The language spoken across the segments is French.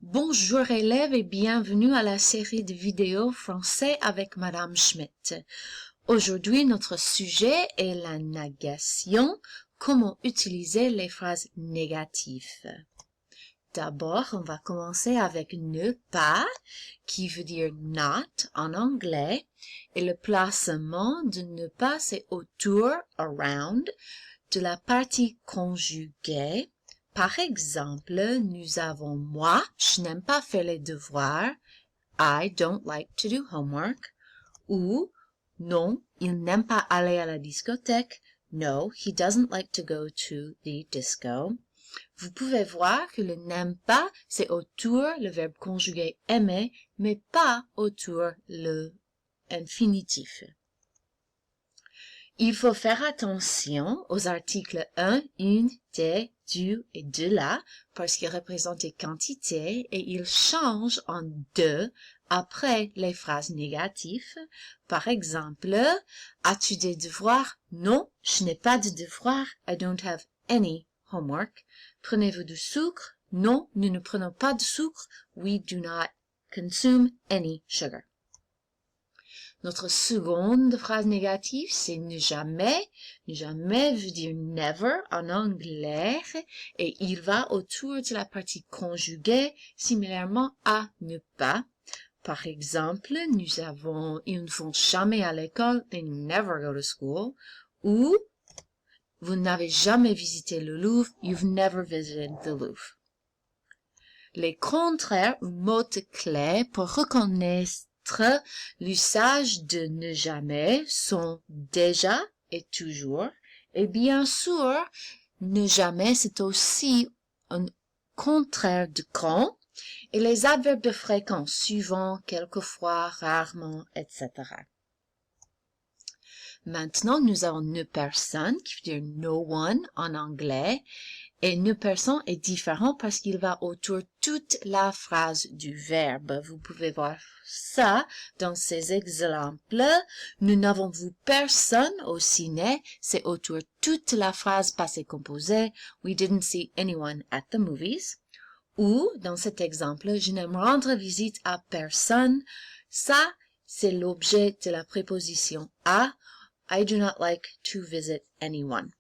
Bonjour élèves et bienvenue à la série de vidéos français avec Madame Schmidt. Aujourd'hui, notre sujet est la négation, comment utiliser les phrases négatives. D'abord, on va commencer avec ne pas, qui veut dire not en anglais, et le placement de ne pas, c'est autour, around, de la partie conjuguée. Par exemple, nous avons moi, je n'aime pas faire les devoirs. I don't like to do homework. Ou non, il n'aime pas aller à la discothèque. No, he doesn't like to go to the disco. Vous pouvez voir que le n'aime pas, c'est autour le verbe conjugué aimer, mais pas autour le infinitif. Il faut faire attention aux articles un, une, des, du et de la parce qu'ils représentent des quantités et ils changent en de après les phrases négatives. Par exemple, as-tu des devoirs? Non, je n'ai pas de devoirs. I don't have any homework. Prenez-vous du sucre? Non, nous ne prenons pas de sucre. We do not consume any sugar. Notre seconde phrase négative, c'est ne jamais. Ne jamais veut dire never en anglais et il va autour de la partie conjuguée similairement à ne pas. Par exemple, nous avons ils ne vont jamais à l'école, they never go to school. Ou vous n'avez jamais visité le Louvre, you've never visited the Louvre. Les contraires ou mots-clés pour reconnaître l'usage de ne jamais sont déjà et toujours. Et bien sûr, ne jamais, c'est aussi un contraire de quand. Et les adverbes de fréquence, souvent, quelquefois, rarement, etc. Maintenant, nous avons ne personne, qui veut dire no one en anglais. Et ne personne est différent parce qu'il va autour toute la phrase du verbe. Vous pouvez voir ça dans ces exemples. Nous n'avons vu personne au ciné. C'est autour toute la phrase passée composée. We didn't see anyone at the movies. Ou, dans cet exemple, je n'aime rendre visite à personne. Ça, c'est l'objet de la préposition à. I do not like to visit anyone.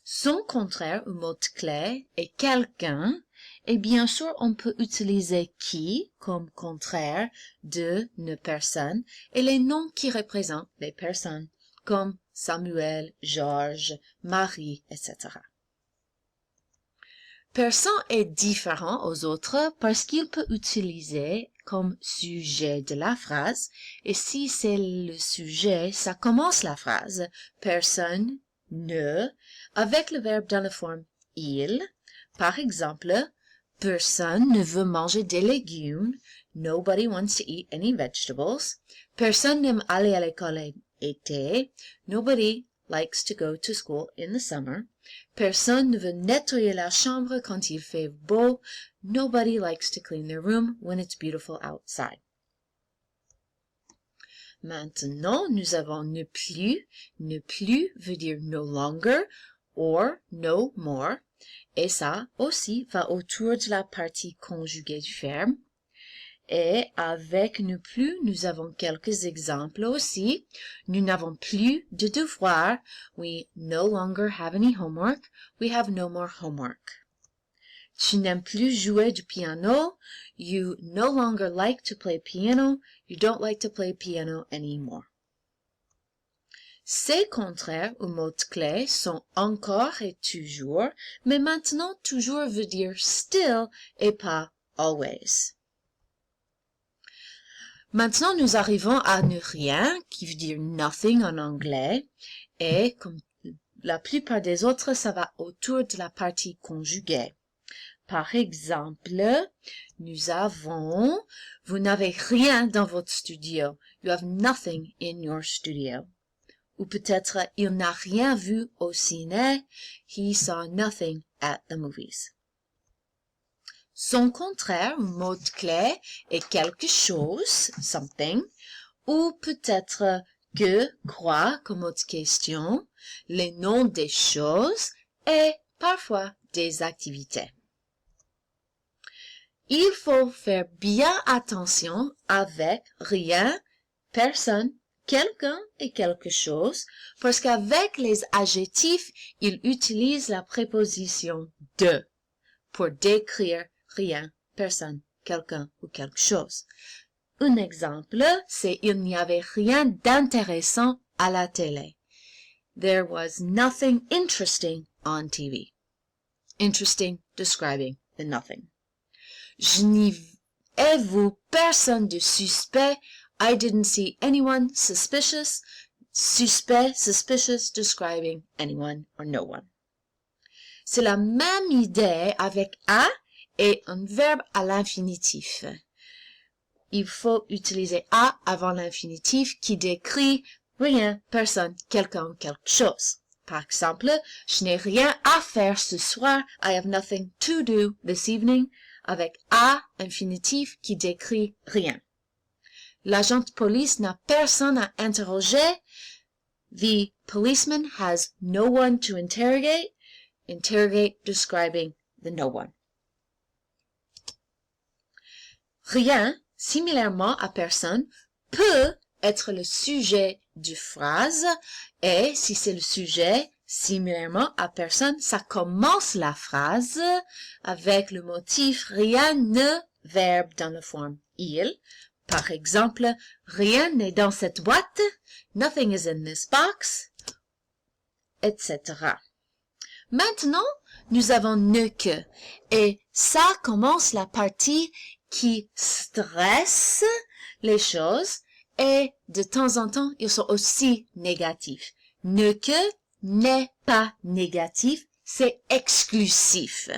Son contraire ou mot-clé est quelqu'un, et bien sûr on peut utiliser qui comme contraire de ne personne et les noms qui représentent les personnes comme Samuel, Georges, Marie, etc. Personne est différent aux autres parce qu'il peut utiliser comme sujet de la phrase et si c'est le sujet, ça commence la phrase. Personne ne avec le verbe dans la forme il. Par exemple, personne ne veut manger des légumes. Nobody wants to eat any vegetables. Personne n'aime aller à l'école l'été. Nobody likes to go to school in the summer. Personne ne veut nettoyer la chambre quand il fait beau. Nobody likes to clean their room when it's beautiful outside. Maintenant, nous avons ne plus. Ne plus veut dire no longer or no more. Et ça aussi va autour de la partie conjuguée du verbe. Et avec ne plus, nous avons quelques exemples aussi. Nous n'avons plus de devoirs. We no longer have any homework. We have no more homework. Tu n'aimes plus jouer du piano. You no longer like to play piano. You don't like to play piano anymore. Ces contraires ou mots-clés sont encore et toujours, mais maintenant toujours veut dire still et pas always. Maintenant, nous arrivons à ne rien, qui veut dire nothing en anglais, et comme la plupart des autres, ça va autour de la partie conjuguée. Par exemple, nous avons, vous n'avez rien dans votre studio. You have nothing in your studio. Ou peut-être, il n'a rien vu au ciné. He saw nothing at the movies. Son contraire, mot-clé, est quelque chose, something, ou peut-être que, quoi, comme mot de question, les noms des choses et parfois des activités. il faut faire bien attention avec rien, personne, quelqu'un et quelque chose, parce qu'avec les adjectifs, il utilise la préposition de pour décrire rien, personne, quelqu'un ou quelque chose. Un exemple, c'est il n'y avait rien d'intéressant à la télé. There was nothing interesting on TV. Interesting describing the nothing. Je n'y ai vu personne de suspect. I didn't see anyone suspicious. Suspect, suspicious, describing anyone or no one. C'est la même idée avec a et un verbe à l'infinitif. Il faut utiliser a avant l'infinitif qui décrit rien, personne, quelqu'un, quelque chose. Par exemple, je n'ai rien à faire ce soir. I have nothing to do this evening. Avec a infinitif qui décrit rien. L'agent de police n'a personne à interroger. The policeman has no one to interrogate. Interrogate describing the no one. Rien, similairement à personne, peut être le sujet de phrase et si c'est le sujet, similairement à personne, ça commence la phrase avec le motif rien ne verbe dans la forme il. Par exemple, rien n'est dans cette boîte, nothing is in this box, etc. Maintenant, nous avons ne que et ça commence la partie qui stresse les choses et de temps en temps, ils sont aussi négatifs. Ne que n'est pas négatif, c'est exclusif.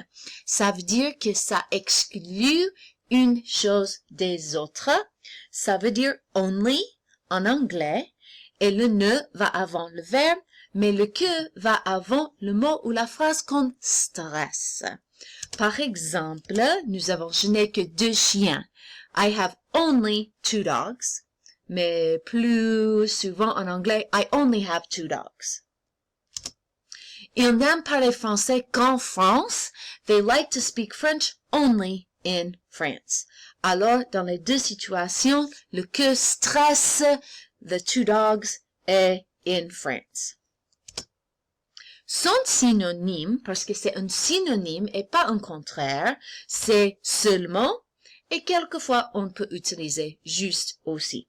Ça veut dire que ça exclut une chose des autres. Ça veut dire only en anglais et le ne va avant le verbe, mais le que va avant le mot ou la phrase qu'on stresse. Par exemple, nous avons je n'ai que 2 chiens. I have only 2 dogs. Mais plus souvent en anglais, I only have 2 dogs. Ils n'aiment parler français qu'en France. They like to speak French only in France. Alors, dans les deux situations, le que stresse the 2 dogs est in France. Son synonyme, parce que c'est un synonyme et pas un contraire, c'est seulement et quelquefois on peut utiliser juste aussi.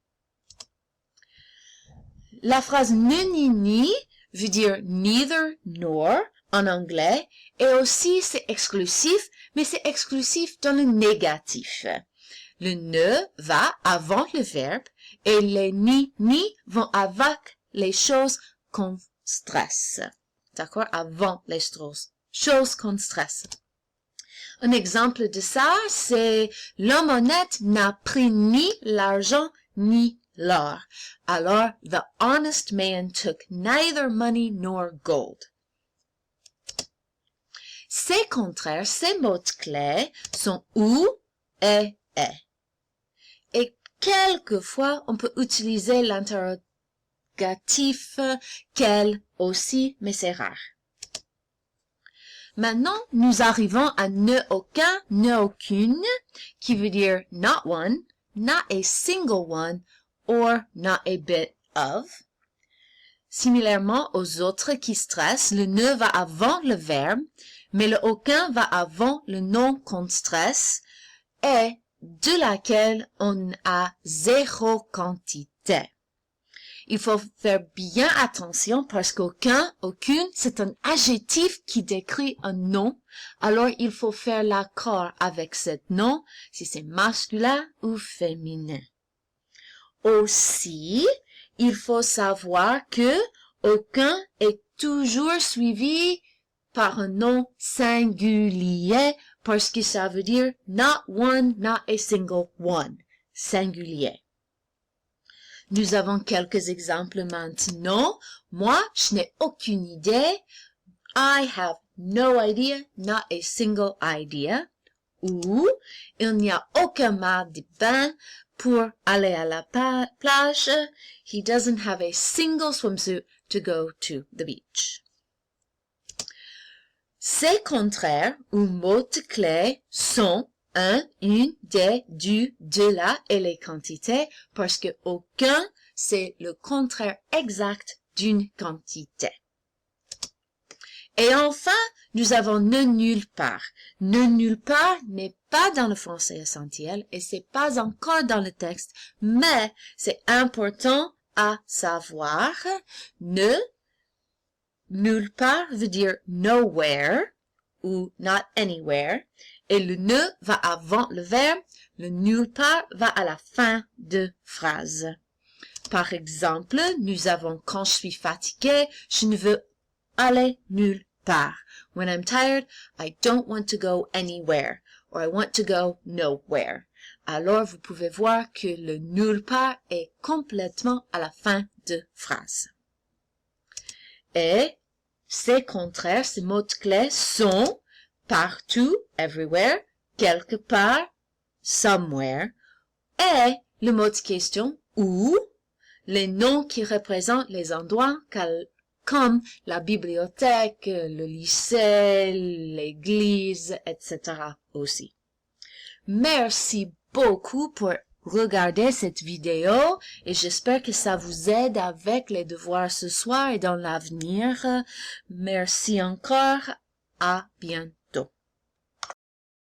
La phrase ne ni ni veut dire neither nor en anglais et aussi c'est exclusif, mais c'est exclusif dans le négatif. Le ne va avant le verbe et les ni vont avec les choses qu'on stresse. D'accord? Avant les choses qu'on stresse. Un exemple de ça, c'est l'homme honnête n'a pris ni l'argent ni l'or. Alors, the honest man took neither money nor gold. Ces contraires, ces mots-clés sont ou et est. Et quelquefois, on peut utiliser l'interrogatif quel aussi, mais c'est rare. Maintenant, nous arrivons à ne aucun, ne aucune, qui veut dire not one, not a single one, or not a bit of. Similairement aux autres qui stressent, le ne va avant le verbe, mais le aucun va avant le nom qu'on stresse et de laquelle on a 0 quantité. Il faut faire bien attention parce qu'aucun, aucune, c'est un adjectif qui décrit un nom. Alors, il faut faire l'accord avec ce nom, si c'est masculin ou féminin. Aussi, il faut savoir que aucun est toujours suivi par un nom singulier parce que ça veut dire not one, not a single one, singulier. Nous avons quelques exemples maintenant. Moi, je n'ai aucune idée. I have no idea, not a single idea. Ou, il n'y a aucun mal de bain pour aller à la plage. He doesn't have a single swimsuit to go to the beach. Ces contraires ou mots-clés sont un, une, des, du, de la et les quantités parce que aucun, c'est le contraire exact d'une quantité. Et enfin, nous avons ne nulle part. Ne nulle part n'est pas dans le français essentiel et c'est pas encore dans le texte, mais c'est important à savoir. Ne, nulle part veut dire nowhere ou not anywhere et le ne va avant le verbe, le nulle part va à la fin de phrase. Par exemple, nous avons quand je suis fatigué, je ne veux aller nulle part. When I'm tired, I don't want to go anywhere, or I want to go nowhere. Alors, vous pouvez voir que le nulle part est complètement à la fin de phrase. Et ces contraires, ces mots-clés sont partout, everywhere, quelque part, somewhere, et le mot de question où, les noms qui représentent les endroits comme la bibliothèque, le lycée, l'église, etc. aussi. Merci beaucoup pour regarder cette vidéo et j'espère que ça vous aide avec les devoirs ce soir et dans l'avenir. Merci encore. À bientôt.